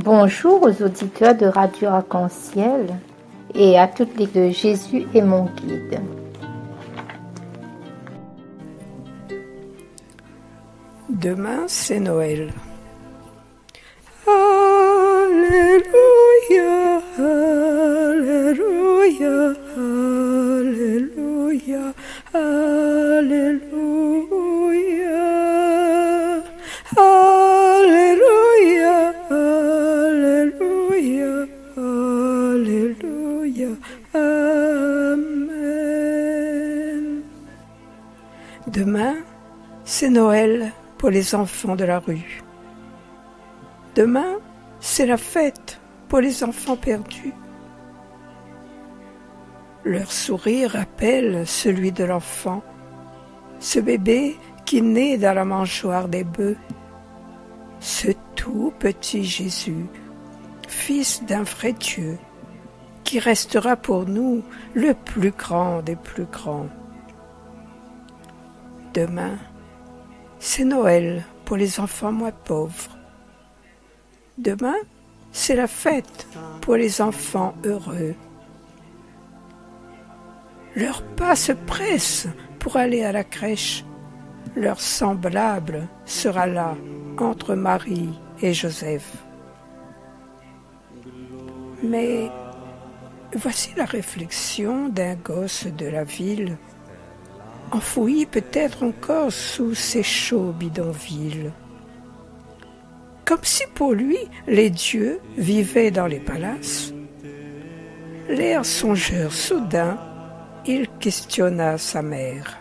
Bonjour aux auditeurs de Radio Arc-en-Ciel et à toutes les de Jésus est mon guide. Demain, c'est Noël. Alléluia, Alléluia, Alléluia, Alléluia, Alléluia, Alléluia, Alléluia, Amen. Demain, c'est Noël pour les enfants de la rue. Demain, c'est la fête pour les enfants perdus. Leur sourire rappelle celui de l'enfant, ce bébé qui naît dans la mangeoire des bœufs, ce tout petit Jésus, fils d'un vrai Dieu, qui restera pour nous le plus grand des plus grands. Demain, c'est Noël pour les enfants moins pauvres. Demain, c'est la fête pour les enfants heureux. Leurs pas se pressent pour aller à la crèche. Leur semblable sera là entre Marie et Joseph. Mais voici la réflexion d'un gosse de la ville, enfoui peut-être encore sous ces chauds bidonvilles. Comme si pour lui les dieux vivaient dans les palaces. L'air songeur soudain, il questionna sa mère.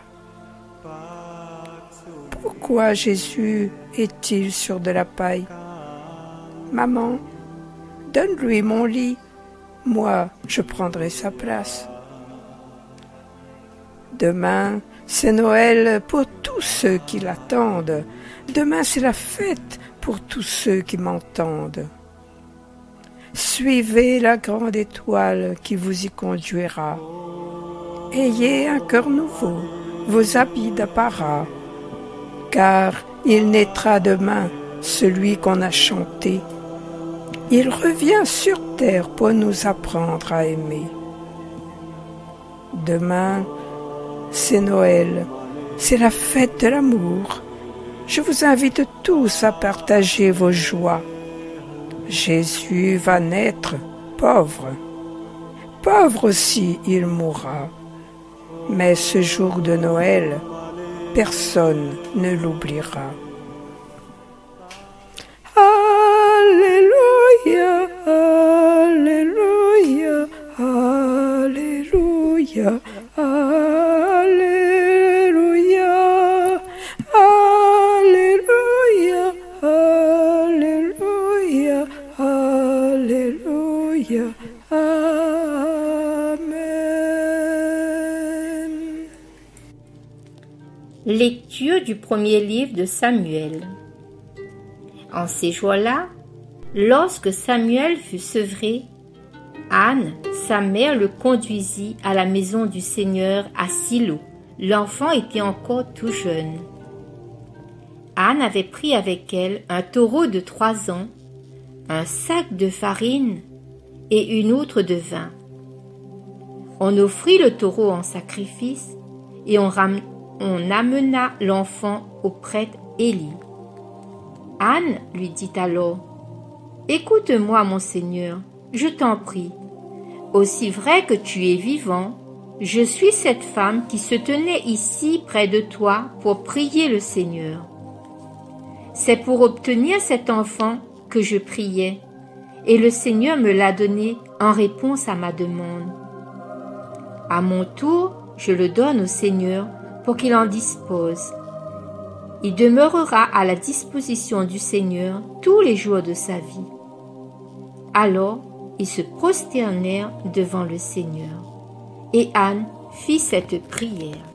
Pourquoi Jésus est-il sur de la paille? Maman, donne-lui mon lit, moi je prendrai sa place. Demain, c'est Noël pour tous ceux qui l'attendent. Demain, c'est la fête pour tous ceux qui m'entendent. Suivez la grande étoile qui vous y conduira. Ayez un cœur nouveau, vos habits d'apparat, car il naîtra demain celui qu'on a chanté. Il revient sur terre pour nous apprendre à aimer. Demain, c'est Noël, c'est la fête de l'amour. Je vous invite tous à partager vos joies. Jésus va naître pauvre. Pauvre aussi il mourra. Mais ce jour de Noël, personne ne l'oubliera. Alléluia, Alléluia, Alléluia, Alléluia, Alléluia, Alléluia, Alléluia, Amen. Lecture du premier livre de Samuel. En ces jours-là, lorsque Samuel fut sevré, Anne, sa mère, le conduisit à la maison du Seigneur à Silo. L'enfant était encore tout jeune. Anne avait pris avec elle un taureau de 3 ans, un sac de farine et une outre de vin. On offrit le taureau en sacrifice et on amena l'enfant au prêtre Élie. Anne lui dit alors, « Écoute-moi, mon Seigneur, je t'en prie. Aussi vrai que tu es vivant, je suis cette femme qui se tenait ici près de toi pour prier le Seigneur. C'est pour obtenir cet enfant que je priais, et le Seigneur me l'a donné en réponse à ma demande. À mon tour, je le donne au Seigneur pour qu'il en dispose. Il demeurera à la disposition du Seigneur tous les jours de sa vie. » Alors, ils se prosternèrent devant le Seigneur. Et Anne fit cette prière.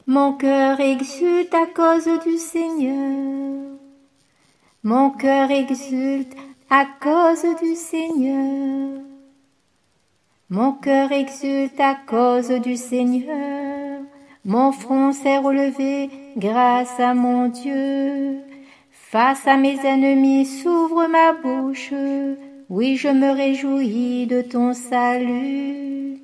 Mon cœur exulte à cause du Seigneur. Mon cœur exulte à cause du Seigneur. Mon cœur exulte à cause du Seigneur. Mon front s'est relevé grâce à mon Dieu. Face à mes ennemis s'ouvre ma bouche, oui, je me réjouis de ton salut.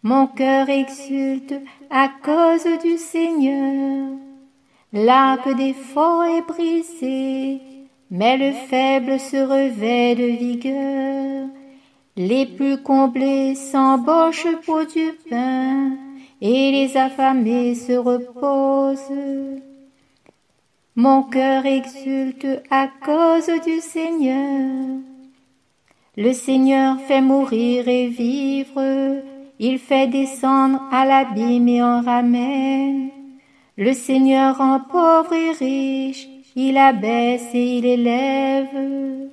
Mon cœur exulte à cause du Seigneur. L'arc des forts est brisé, mais le faible se revêt de vigueur. Les plus comblés s'embauchent pour du pain, et les affamés se reposent. Mon cœur exulte à cause du Seigneur. Le Seigneur fait mourir et vivre, il fait descendre à l'abîme et en ramène. Le Seigneur rend pauvre et riche, il abaisse et il élève.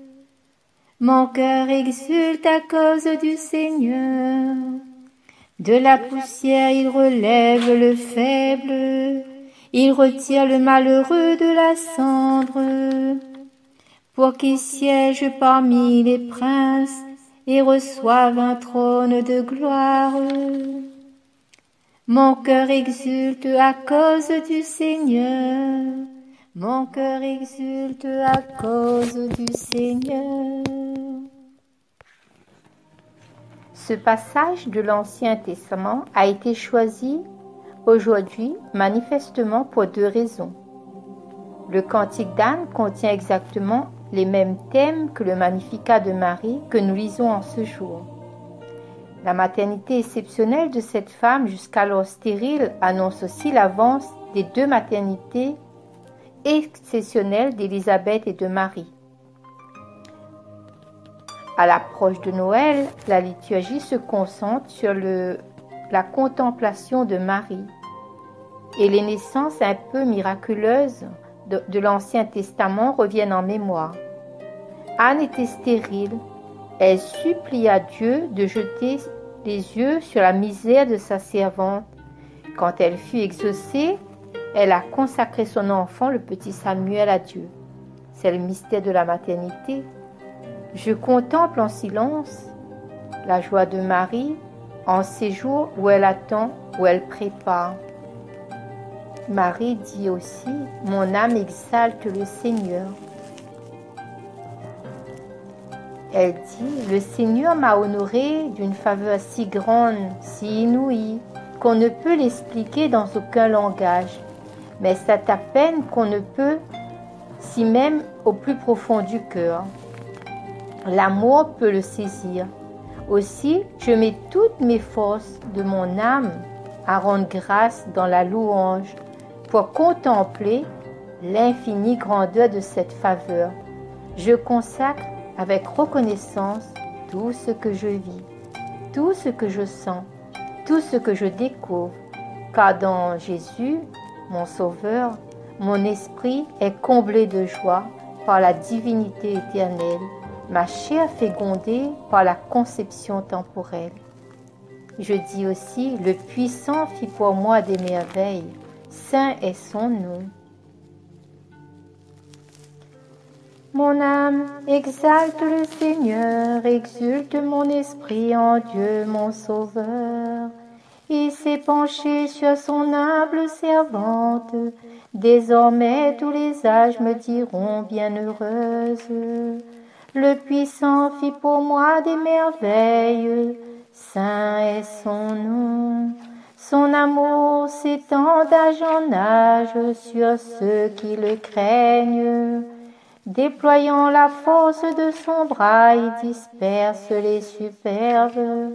Mon cœur exulte à cause du Seigneur. De la poussière il relève le faible, il retire le malheureux de la cendre, pour qu'il siège parmi les princes et reçoive un trône de gloire. Mon cœur exulte à cause du Seigneur. Mon cœur exulte à cause du Seigneur. Ce passage de l'Ancien Testament a été choisi aujourd'hui manifestement pour deux raisons. Le Cantique d'Anne contient exactement les mêmes thèmes que le Magnificat de Marie que nous lisons en ce jour. La maternité exceptionnelle de cette femme jusqu'alors stérile annonce aussi l'avance des deux maternités exceptionnelles d'Élisabeth et de Marie. À l'approche de Noël, la liturgie se concentre sur la contemplation de Marie et les naissances un peu miraculeuses de l'Ancien Testament reviennent en mémoire. Anne était stérile. Elle supplia Dieu de jeter les yeux sur la misère de sa servante. Quand elle fut exaucée, elle a consacré son enfant, le petit Samuel, à Dieu. C'est le mystère de la maternité. Je contemple en silence la joie de Marie en ces jours où elle attend, où elle prépare. Marie dit aussi « Mon âme exalte le Seigneur ». Elle dit « Le Seigneur m'a honorée d'une faveur si grande, si inouïe, qu'on ne peut l'expliquer dans aucun langage. Mais c'est à peine qu'on ne peut, si même au plus profond du cœur. L'amour peut le saisir. Aussi, je mets toutes mes forces de mon âme à rendre grâce dans la louange pour contempler l'infinie grandeur de cette faveur. Je consacre avec reconnaissance tout ce que je vis, tout ce que je sens, tout ce que je découvre, car dans Jésus, mon Sauveur, mon esprit est comblé de joie par la divinité éternelle, ma chair fécondée par la conception temporelle. Je dis aussi, le puissant fit pour moi des merveilles, saint est son nom. Mon âme exalte le Seigneur, exulte mon esprit en Dieu mon Sauveur. Il s'est penché sur son humble servante, désormais tous les âges me diront bienheureuse. Le puissant fit pour moi des merveilles, saint est son nom. Son amour s'étend d'âge en âge sur ceux qui le craignent. Déployant la force de son bras, il disperse les superbes.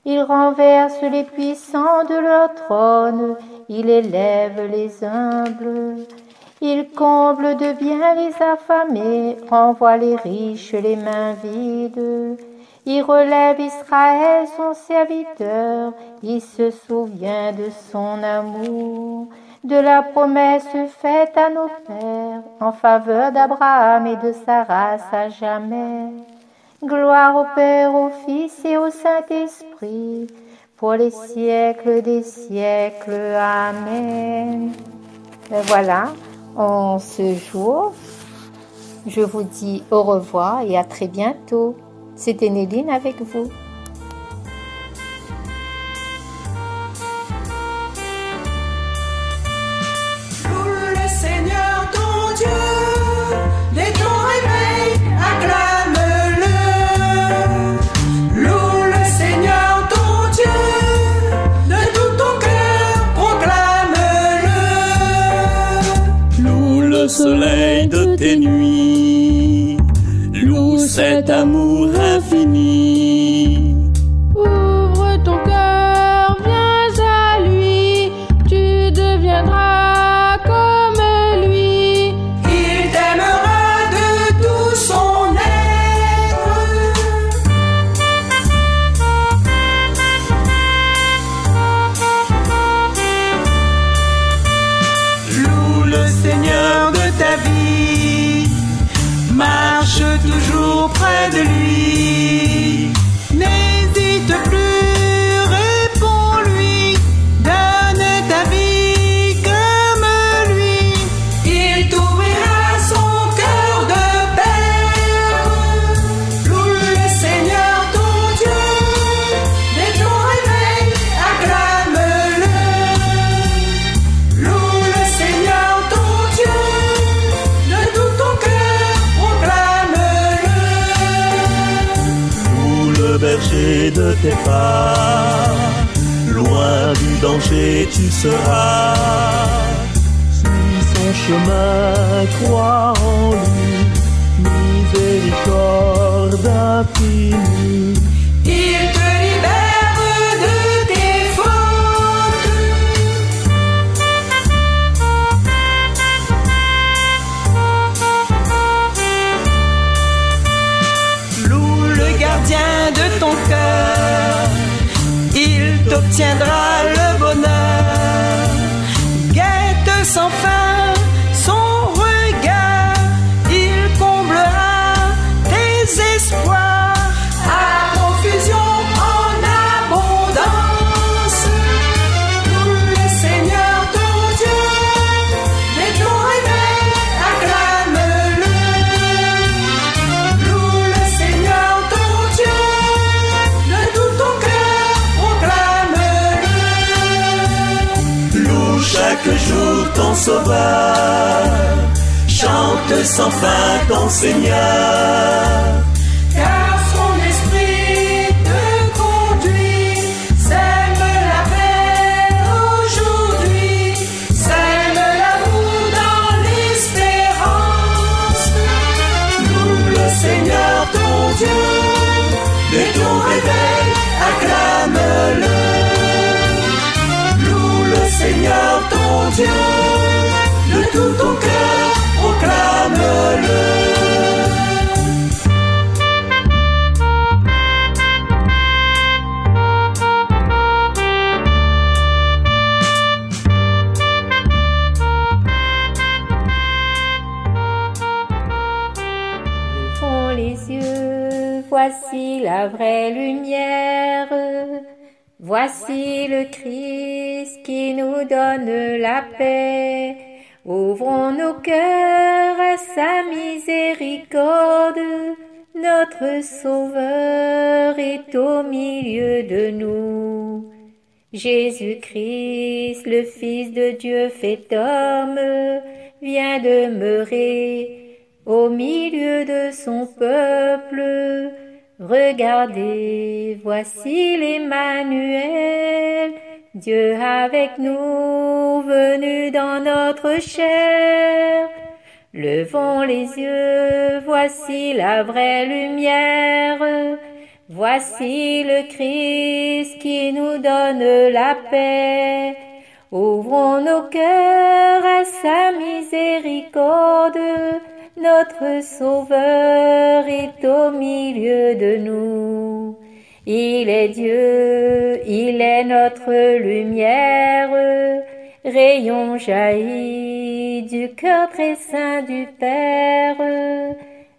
Il renverse les puissants de leur trône, il élève les humbles. Il comble de bien les affamés, renvoie les riches les mains vides. Il relève Israël son serviteur, il se souvient de son amour, de la promesse faite à nos pères en faveur d'Abraham et de sa race à jamais. Gloire au Père, au Fils et au Saint-Esprit, pour les siècles des siècles. Amen. Et voilà, en ce jour, je vous dis au revoir et à très bientôt. C'était Néline avec vous. Loue le Seigneur ton Dieu. cet amour infini. Ouvre ton cœur, viens à lui, tu deviendras comme lui. Il t'aimera de tout son être. Loue le Seigneur de ta vie, marche toujours près de lui. N'hésite plus, réponds-lui, donne ta vie comme lui. Il t'ouvrira son cœur de père. Loue le Seigneur ton Dieu, dès ton réveil, acclame-le. Loue le Seigneur ton Dieu, de tout ton cœur, proclame-le. Loue le berger de tes pas, loin du danger tu seras. Suis son chemin, crois en lui, miséricorde infinie. Il te libère de tes fautes. Loue le gardien de ton cœur, il t'obtiendra le bonheur. Guette sans fin son regard, il comblera tes espoirs. À profusion en abondance. Loue le Seigneur ton Dieu, dès ton réveil, acclame-le. Loue le Seigneur ton Dieu, de tout ton cœur, proclame-le. Loue chaque jour ton sauveur, chante sans fin ton Seigneur. Car son esprit te conduit, sème la paix aujourd'hui, sème l'amour dans l'espérance. Loue le Seigneur ton Dieu, dès ton réveil, acclame-le. Loue le Seigneur ton Dieu, de tout ton cœur, proclame-le. Levons les yeux, voici la vraie lumière. Voici le Christ qui nous donne la paix. Ouvrons nos cœurs à sa miséricorde. Notre Sauveur est au milieu de nous. Jésus-Christ, le Fils de Dieu fait homme, vient demeurer au milieu de son peuple. Regardez, voici l'Emmanuel, Dieu avec nous, venu dans notre chair. Levons les yeux, voici la vraie lumière. Voici le Christ qui nous donne la paix. Ouvrons nos cœurs à sa miséricorde. Notre Sauveur est au milieu de nous. Il est Dieu, il est notre lumière, rayon jaillit du cœur très saint du Père.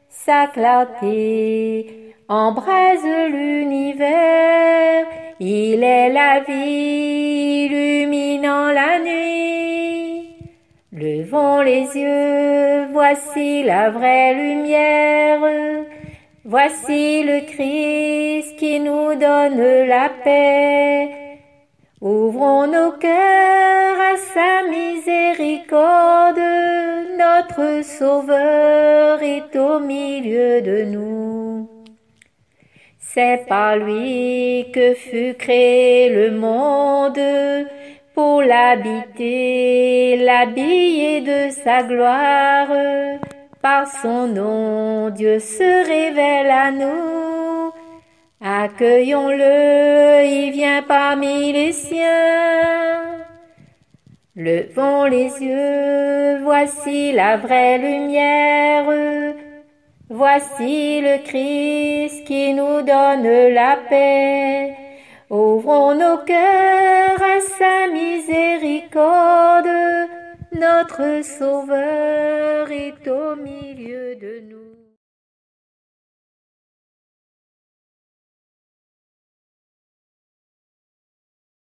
Sa clarté embrase l'univers, il est la vie illuminant la nuit. Levons les yeux, voici la vraie lumière. Voici le Christ qui nous donne la paix. Ouvrons nos cœurs à sa miséricorde. Notre Sauveur est au milieu de nous. C'est par lui que fut créé le monde, pour l'habiter, l'habiller de sa gloire. Par son nom, Dieu se révèle à nous. Accueillons-le, il vient parmi les siens. Levons les yeux, voici la vraie lumière. Voici le Christ qui nous donne la paix. Ouvrons nos cœurs à sa miséricorde. Notre Sauveur est au milieu de nous.